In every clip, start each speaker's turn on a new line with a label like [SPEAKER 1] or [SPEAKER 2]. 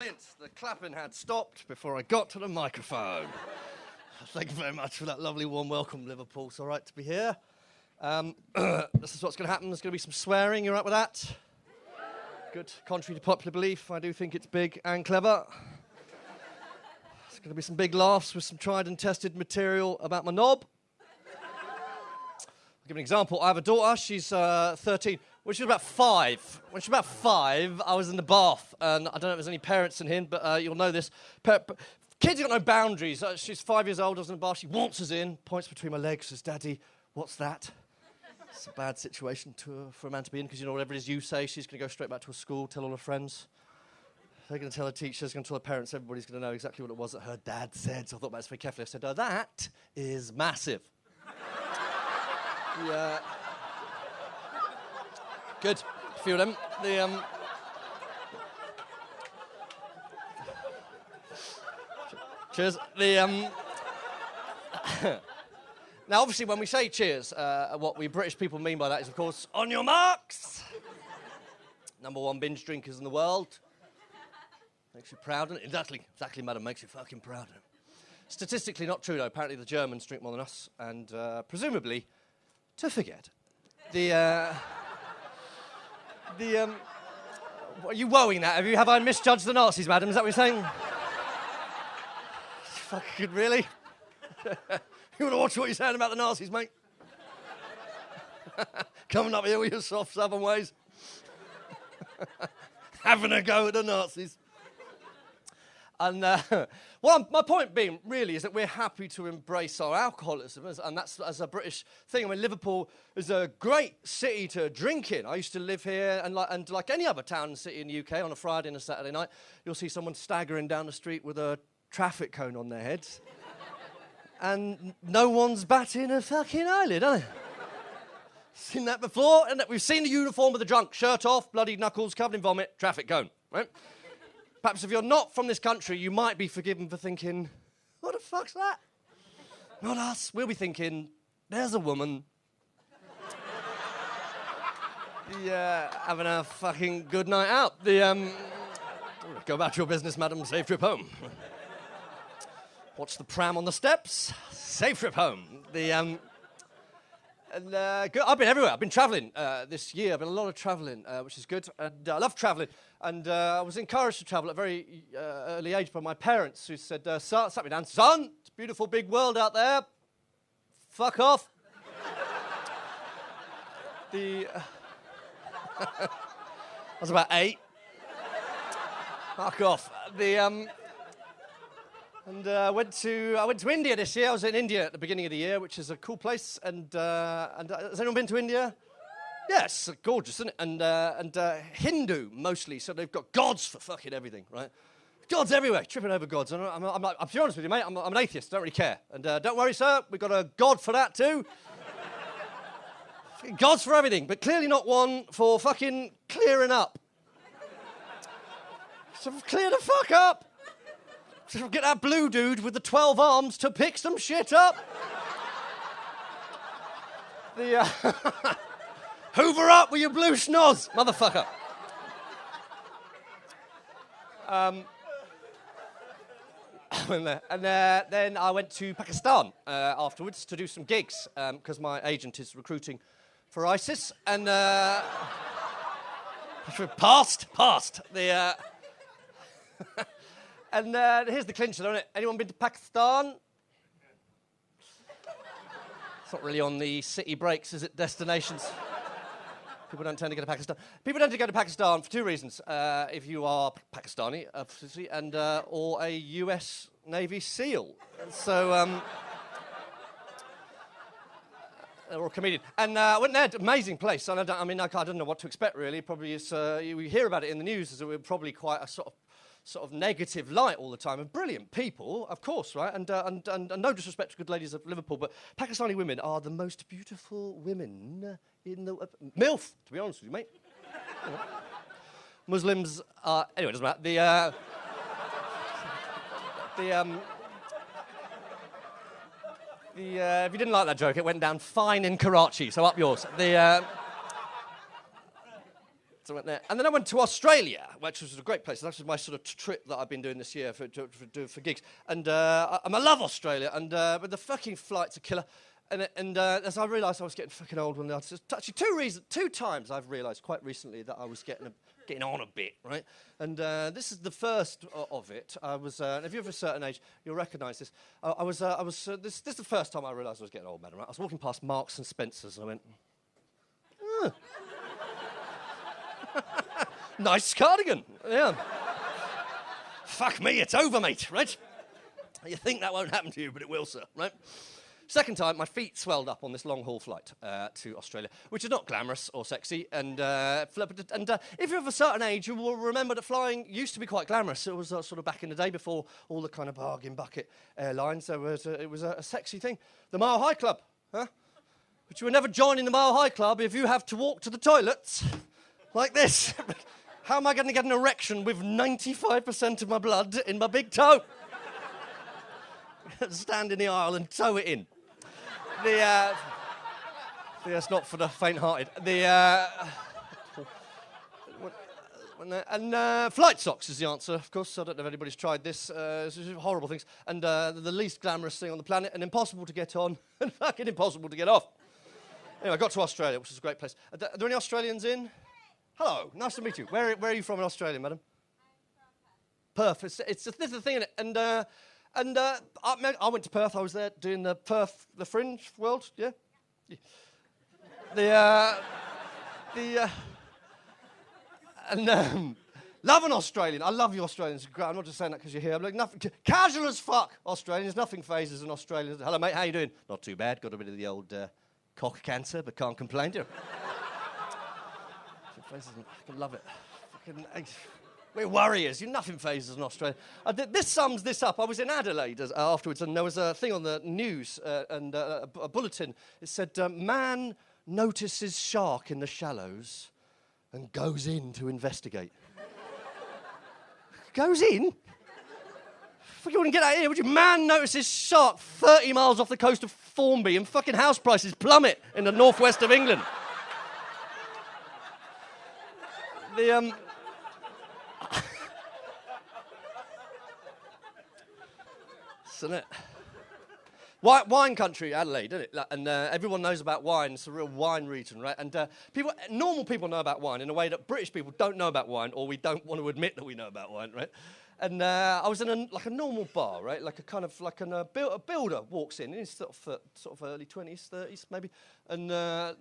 [SPEAKER 1] The clapping had stopped before I got to the microphone. Thank you very much for that lovely warm welcome, Liverpool. It's all right to be here. This is what's going to happen. There's going to be some swearing. You all right with that? Good. Contrary to popular belief, I do think it's big and clever. There's going to be some big laughs with some tried and tested material about my knob. I'll give an example. I have a daughter. She's 13. When she was about 5, I was in the bath, and I don't know if there's any parents in here, but you'll know this. Kids have got no boundaries. She's 5 years old, I was in the bath, she waltzes in, points between my legs, says, "Daddy, what's that?" It's a bad situation for a man to be in, because you know whatever it is you say, she's going to go straight back to her school, tell all her friends. They're going to tell her teachers, going to tell her parents, everybody's going to know exactly what it was that her dad said. So I thought about this very carefully. I said, "That is massive." Yeah. Good. A few of them. Cheers. Now, obviously, when we say cheers, what we British people mean by that is, of course, on your marks. Number one binge drinkers in the world. Makes you proud, doesn't it? Exactly, madam. Makes you fucking proud. Statistically not true, though. Apparently, the Germans drink more than us, and presumably to forget. Are you woeing that? Have I misjudged the Nazis, madam? Is that what you're saying? Fucking really? You want to watch what you're saying about the Nazis, mate? Coming up here with your soft southern ways. Having a go at the Nazis. And my point being, really, is that we're happy to embrace our alcoholism, and that's as a British thing. I mean, Liverpool is a great city to drink in. I used to live here, and like any other town and city in the UK, on a Friday and a Saturday night, you'll see someone staggering down the street with a traffic cone on their heads, and no one's batting a fucking eyelid, are they? Seen that before? And we've seen the uniform of the drunk, shirt off, bloody knuckles, covered in vomit, traffic cone, right? Perhaps if you're not from this country, you might be forgiven for thinking, what the fuck's that? Not us. We'll be thinking, there's a woman. Having a fucking good night out. Go about your business, madam. Safe trip home. Watch the pram on the steps. Safe trip home. I've been everywhere. I've been travelling this year. I've been a lot of travelling, which is good. And I love travelling. And I was encouraged to travel at a very early age by my parents, who said, sat me down, "Son, it's a beautiful big world out there. Fuck off." I was about 8. Fuck off. I went to India this year. I was in India at the beginning of the year, which is a cool place. And has anyone been to India? Yes, gorgeous, isn't it? And Hindu mostly, so they've got gods for fucking everything, right? Gods everywhere, tripping over gods. And I'm like, I'll be honest with you, mate, I'm an atheist, don't really care. And don't worry, sir, we've got a god for that too. Gods for everything, but clearly not one for fucking clearing up. So clear the fuck up. So get that blue dude with the 12 arms to pick some shit up. Hoover up with your blue schnoz, motherfucker. Then I went to Pakistan afterwards to do some gigs, because my agent is recruiting for ISIS, and passed. And here's the clincher, isn't it? Anyone been to Pakistan? It's not really on the city breaks, is it? Destinations. People don't tend to go to Pakistan. People tend to go to Pakistan for two reasons. If you are Pakistani, obviously, and or a US Navy SEAL. So, or a comedian. And I went there, amazing place. And I don't know what to expect, really. Probably it's, you hear about it in the news, as it was probably quite a sort of negative light all the time, and brilliant people, of course, right? And no disrespect to good ladies of Liverpool, but Pakistani women are the most beautiful women in the... MILF, to be honest with you, mate. You know. Muslims are... Anyway, it doesn't matter. If you didn't like that joke, it went down fine in Karachi, so up yours. So I went there. And then I went to Australia, which was a great place. That was my sort of trip that I've been doing this year for gigs. And I love Australia, but the fucking flight's a killer. And as I realised I was getting fucking old, when I was actually two times I've realised quite recently that I was getting on a bit, right? And this is the first of it. I was, if you're of a certain age, you'll recognise this. This is the first time I realised I was getting old, man. Right? I was walking past Marks and Spencer's, and I went, nice cardigan, yeah. Fuck me, it's over, mate, right? You think that won't happen to you, but it will, sir, right? Second time, my feet swelled up on this long-haul flight to Australia, which is not glamorous or sexy. And if you're of a certain age, you will remember that flying used to be quite glamorous. It was sort of back in the day before all the kind of bargain bucket airlines. It was a sexy thing. The Mile High Club, huh? But you will never join in the Mile High Club if you have to walk to the toilets like this. How am I going to get an erection with 95% of my blood in my big toe? Stand in the aisle and tow it in. It's not for the faint-hearted. Flight socks is the answer, of course. I don't know if anybody's tried this. It's horrible things. And the least glamorous thing on the planet, and impossible to get on, and fucking impossible to get off. Anyway, I got to Australia, which is a great place. Are there any Australians in? Hello, nice to meet you. Where are you from in Australia, madam? Perth. This is the thing, isn't it? I went to Perth. I was there doing the Fringe World, yeah? Love an Australian. I love you Australians. I'm not just saying that because you're here. I'm like, nothing, casual as fuck Australians. Nothing phases an Australian. Hello, mate. How you doing? Not too bad. Got a bit of the old cock cancer, but can't complain, do you? I can love it. We're warriors. Nothing phases an Australian. This sums this up. I was in Adelaide afterwards, and there was a thing on the news and a bulletin. It said, man notices shark in the shallows and goes in to investigate. Goes in? You wouldn't get out of here, would you? Man notices shark 30 miles off the coast of Formby, and fucking house prices plummet in the northwest of England. Isn't it? Wine country, Adelaide, isn't it? And everyone knows about wine. It's a real wine region, right? And normal people know about wine in a way that British people don't know about wine, or we don't want to admit that we know about wine, right? And I was in a normal bar, right? A builder walks in his sort of early 20s, 30s maybe, and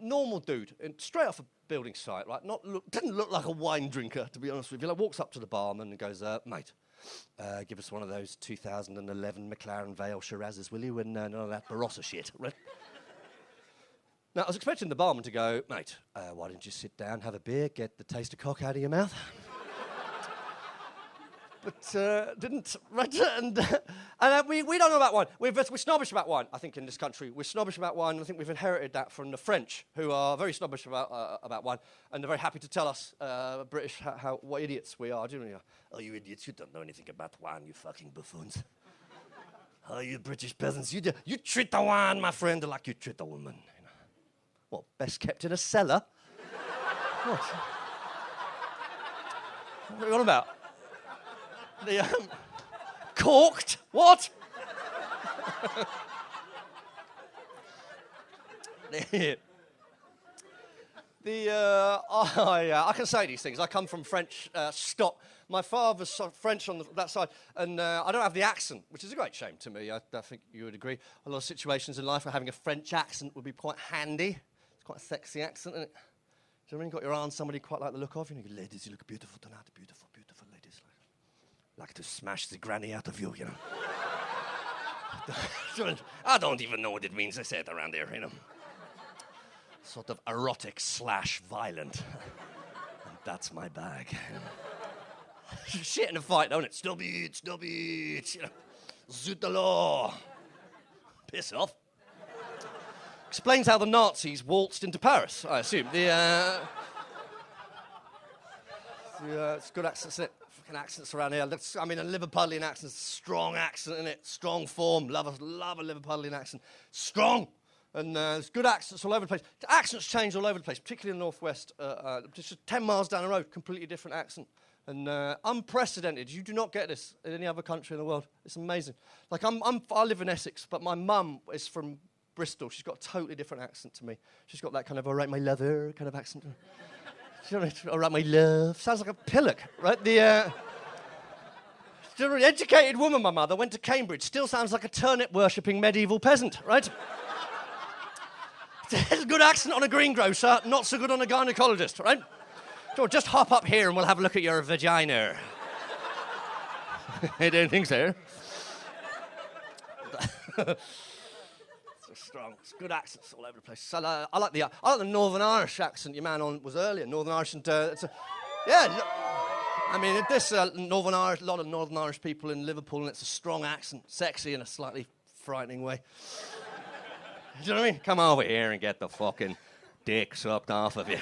[SPEAKER 1] normal dude, and straight off a building site, right? Didn't look like a wine drinker, to be honest with you. Like, walks up to the barman and goes, mate, give us one of those 2011 McLaren Vale Shirazes, will you? And none of that Barossa shit, right? Now, I was expecting the barman to go, mate, why didn't you sit down, have a beer, get the taste of cock out of your mouth? But didn't, right? And we don't know about wine. We're snobbish about wine, I think, in this country. We're snobbish about wine, and I think we've inherited that from the French, who are very snobbish about wine, and they're very happy to tell us, British, what idiots we are. Do you know? Oh, you idiots, you don't know anything about wine, you fucking buffoons. Oh, you British peasants, you treat the wine, my friend, like you treat a woman. You know. What, best kept in a cellar? What? What are you on about? Corked? What? I can say these things. I come from French stock. My father's French on that side, and I don't have the accent, which is a great shame to me. I think you would agree. A lot of situations in life where having a French accent would be quite handy. It's quite a sexy accent, isn't it? Do you know what I mean? Got your arm, somebody you quite like the look of. You know, ladies, you look beautiful tonight. Beautiful, beautiful ladies. Like to smash the granny out of you, you know. I don't even know what it means. They say it around here, you know. Sort of erotic / violent. And that's my bag. Shit in a fight, don't it? Stop it, you know. Zut de law. Piss off. Explains how the Nazis waltzed into Paris, I assume. It's good accents, isn't it? Fucking accents around here. I mean, a Liverpudlian accent, strong accent, isn't it? Strong form. Love a Liverpudlian accent. Strong. And there's good accents all over the place. The accents change all over the place, particularly in the Northwest. Just 10 miles down the road, completely different accent. And unprecedented. You do not get this in any other country in the world. It's amazing. Like, I live in Essex, but my mum is from Bristol. She's got a totally different accent to me. She's got that kind of, all right, my lover kind of accent. All right, my love. Sounds like a pillock, right? She's a really educated woman, my mother. Went to Cambridge. Still sounds like a turnip-worshipping medieval peasant, right? It's a good accent on a greengrocer, not so good on a gynecologist, right? So just hop up here and we'll have a look at your vagina. I don't think so. It's strong. It's good accents all over the place. So, I like the Northern Irish accent your man on was earlier. Northern Irish and yeah. I mean, there's a lot of Northern Irish people in Liverpool, and it's a strong accent, sexy in a slightly frightening way. Do you know what I mean? Come over here and get the fucking dick sucked off of you.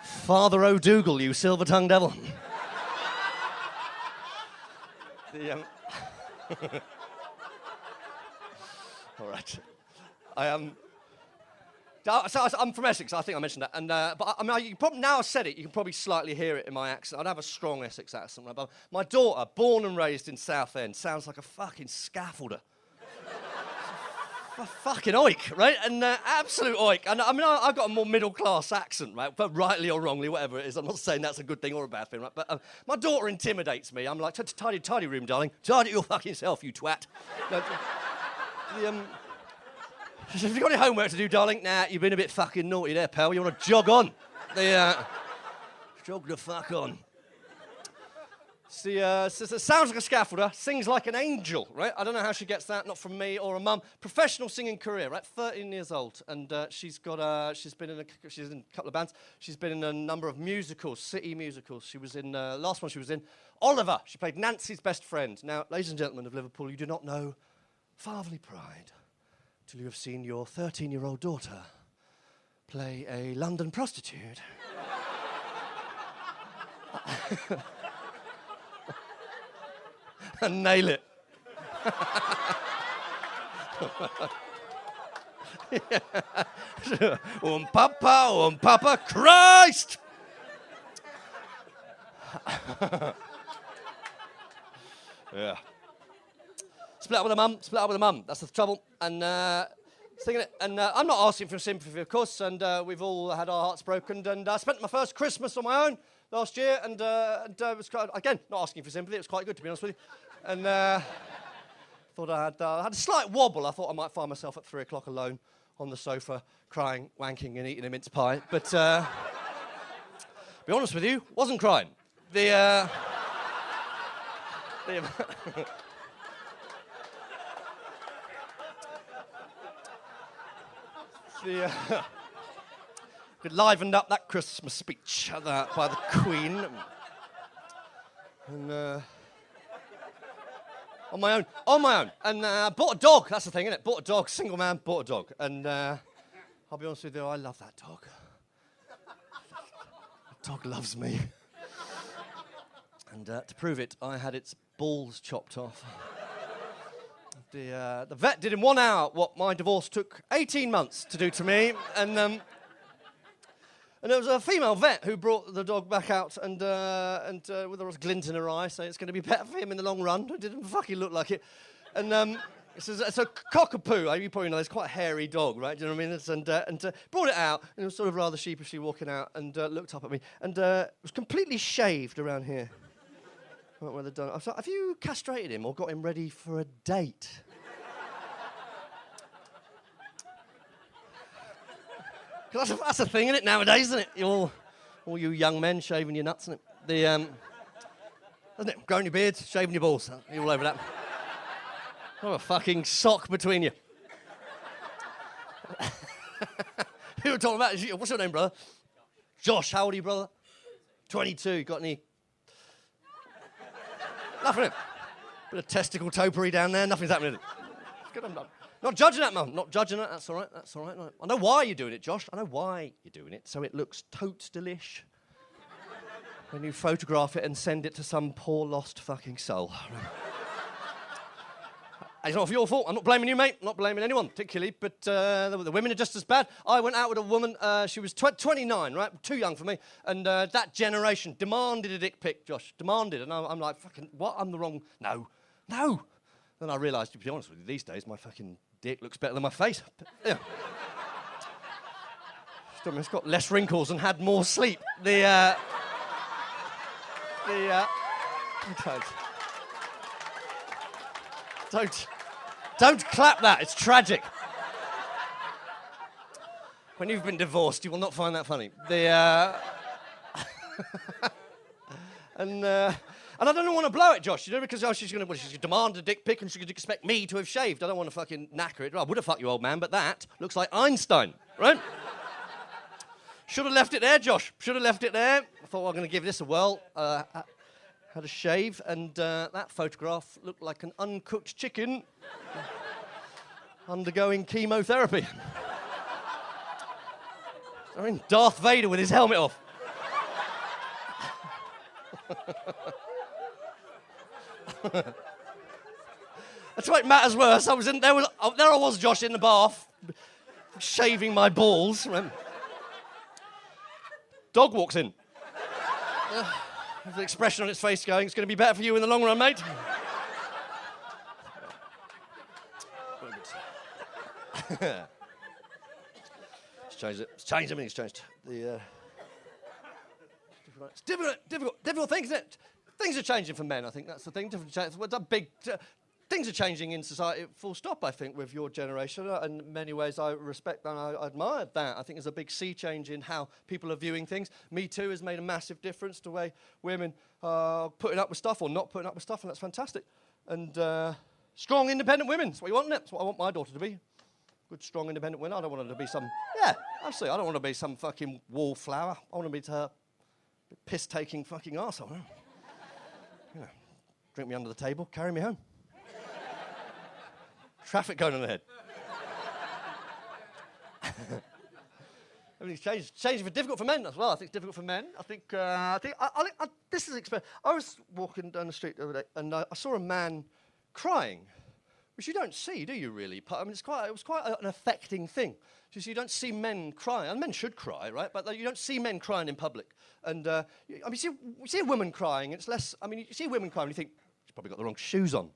[SPEAKER 1] Father O'Dougal, you silver-tongued devil. All right. I'm from Essex. I think I mentioned that. And but I mean, you probably, now I've said it, you can probably slightly hear it in my accent. I don't have a strong Essex accent. But my daughter, born and raised in Southend, sounds like a fucking scaffolder. A fucking oik, right? And absolute oik. And I mean, I've got a more middle-class accent, right? But rightly or wrongly, whatever it is. I'm not saying that's a good thing or a bad thing, right? But my daughter intimidates me. I'm like, tidy room, darling. Tidy your fucking self, you twat. Have you got any homework to do, darling? Nah, you've been a bit fucking naughty there, pal. You want to jog on? Jog the fuck on. See, sounds like a scaffolder, sings like an angel, right? I don't know how she gets that, not from me or a mum. Professional singing career, right? 13 years old, and she's in a couple of bands. She's been in a number of musicals, city musicals. She was in last one she was in, Oliver. She played Nancy's best friend. Now, ladies and gentlemen of Liverpool, you do not know fatherly pride till you have seen your 13-year-old daughter play a London prostitute. And nail it. Papa, Christ! Yeah. Split up with a mum. That's the trouble. And singing it. And I'm not asking for sympathy, of course. And we've all had our hearts broken. And I spent my first Christmas on my own last year. And it was quite, again, not asking for sympathy. It was quite good, to be honest with you. And thought I had a slight wobble. I thought I might find myself at 3 o'clock alone on the sofa, crying, wanking, and eating a mince pie. But to be honest with you, wasn't crying. Good livened up that Christmas speech by the Queen. And on my own. And bought a dog, that's the thing, innit? Bought a dog, single man, bought a dog. And I'll be honest with you, I love that dog. The dog loves me. And to prove it, I had its balls chopped off. The vet did in 1 hour what my divorce took 18 months to do to me. And there was a female vet who brought the dog back out and with a glint in her eye, saying it's going to be better for him in the long run. It didn't fucking look like it. And it's a cockapoo. You probably know it's quite a hairy dog, right? Do you know what I mean? And brought it out, and it was sort of rather sheepishly walking out and looked up at me. And it was completely shaved around here. Right where they'd done it. I was like, have you castrated him or got him ready for a date? That's a thing, isn't it, nowadays, isn't it? All you young men shaving your nuts, isn't it? Isn't it? Growing your beards, shaving your balls. You're all over that. Oh, a fucking sock between you. Who were talking about? What's your name, brother? Josh. How old are you, brother? 22. Got any? Nothing. Bit of testicle topiary down there. Nothing's happening. It's good. I'm done. Not judging that, Mum. Not judging that. That's all right. That's all right. I know why you're doing it, Josh. I know why you're doing it. So it looks totes delish when you photograph it and send it to some poor lost fucking soul. It's not your fault. I'm not blaming you, mate. I'm not blaming anyone particularly, but the women are just as bad. I went out with a woman, she was 29, right? Too young for me. And that generation demanded a dick pic, Josh. Demanded. And I'm like, fucking, what? I'm the wrong... No. Then I realised, to be honest with you, these days, my fucking dick looks better than my face. Yeah. It's got less wrinkles and had more sleep. Don't clap that. It's tragic. When you've been divorced, you will not find that funny. And I don't want to blow it, Josh, because she's going to demand a dick pic and she's going to expect me to have shaved. I don't want to fucking knacker it. I would have fucked you, old man, but that looks like Einstein, right? Should have left it there, Josh. Should have left it there. I thought, I'm going to give this a whirl. Had a shave, and that photograph looked like an uncooked chicken undergoing chemotherapy. I mean, Darth Vader with his helmet off. That's what matters worse. There I was, Josh, in the bath, shaving my balls. Dog walks in. With the expression on its face going, it's going to be better for you in the long run, mate. It's changed it. It's changed everything. It's changed. It's difficult thing, isn't it? Things are changing for men, I think that's the thing. Things are changing in society, full stop, I think, with your generation. In many ways, I respect and I admire that. I think there's a big sea change in how people are viewing things. Me Too has made a massive difference to the way women are putting up with stuff or not putting up with stuff, and that's fantastic. And strong, independent women, that's what you want, isn't it? That's what I want my daughter to be. Good, strong, independent women. I don't want her to be some... Yeah, absolutely. I don't want her to be some fucking wallflower. I want her to be her piss-taking fucking arsehole. You know, drink me under the table, carry me home. Traffic going on ahead. Everything's changed. It's changing for difficult for men as well. I think it's difficult for men. I think this is experience. I was walking down the street the other day and I saw a man crying, which you don't see, do you? Really? I mean, it was quite an affecting thing. You don't see men cry, and men should cry, right? But you don't see men crying in public. And you see a woman crying. It's less. I mean, you see women crying, and you think she's probably got the wrong shoes on.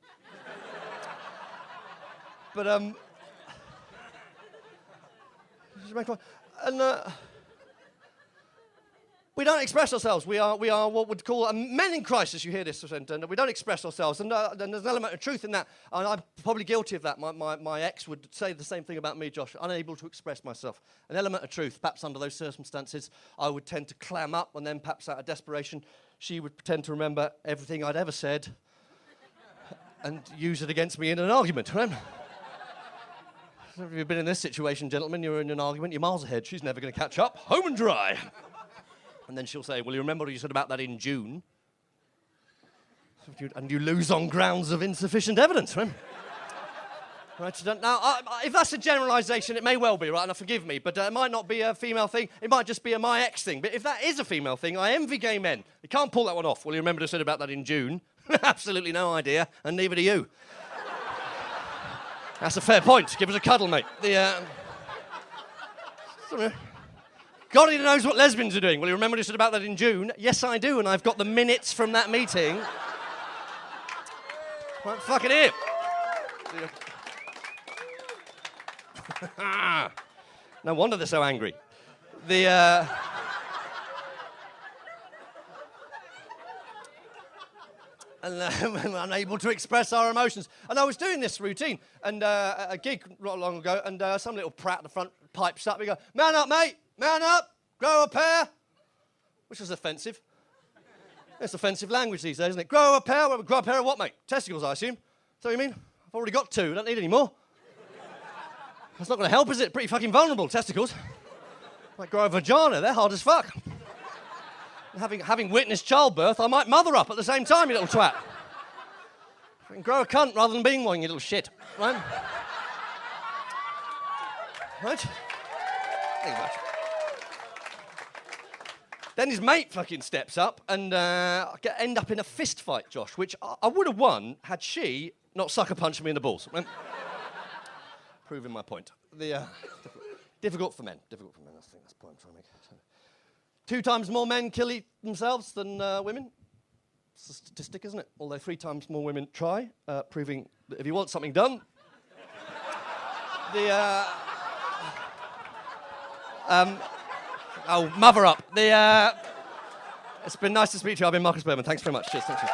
[SPEAKER 1] But, and we don't express ourselves. We are what would call men in crisis. You hear this, and we don't express ourselves. And there's an element of truth in that. And I'm probably guilty of that. My ex would say the same thing about me, Josh. Unable to express myself. An element of truth. Perhaps under those circumstances, I would tend to clam up, and then perhaps out of desperation, she would pretend to remember everything I'd ever said and use it against me in an argument, right? If you've been in this situation, gentlemen, you're in an argument, you're miles ahead, she's never going to catch up, home and dry. And then she'll say, well, you remember what you said about that in June? And you lose on grounds of insufficient evidence, right? Right, now, if that's a generalisation, it may well be, right, now forgive me, but it might not be a female thing, it might just be a my ex thing. But if that is a female thing, I envy gay men. You can't pull that one off. Well, you remember what I said about that in June? Absolutely no idea, and neither do you. That's a fair point. Give us a cuddle, mate. God only knows what lesbians are doing. Well, you remember what I said about that in June? Yes, I do, and I've got the minutes from that meeting. Right, fucking here. No wonder they're so angry. And unable to express our emotions. And I was doing this routine, and a gig not long ago, and some little prat at the front pipes up. We go, man up, mate, man up, grow a pair. Which was offensive. It's offensive language these days, isn't it? Grow a pair? Well, grow a pair of what, mate? Testicles, I assume. Is that what you mean? I've already got 2, I don't need any more. That's not going to help, is it? Pretty fucking vulnerable, testicles. Might grow a vagina, they're hard as fuck. Having witnessed childbirth, I might mother up at the same time, you little twat. You can grow a cunt rather than being one, you little shit. Right? Right? Thank you much. Then his mate fucking steps up and end up in a fist fight, Josh, which I would have won had she not sucker punching me in the balls. Proving my point. Difficult for men. Difficult for men. I think that's the point I'm trying to make. 2 times more men kill themselves than women. It's a statistic, isn't it? Although 3 times more women try, proving that if you want something done, mother up. It's been nice to speak to you. I've been Markus Birdman. Thanks very much. Cheers. Thank you.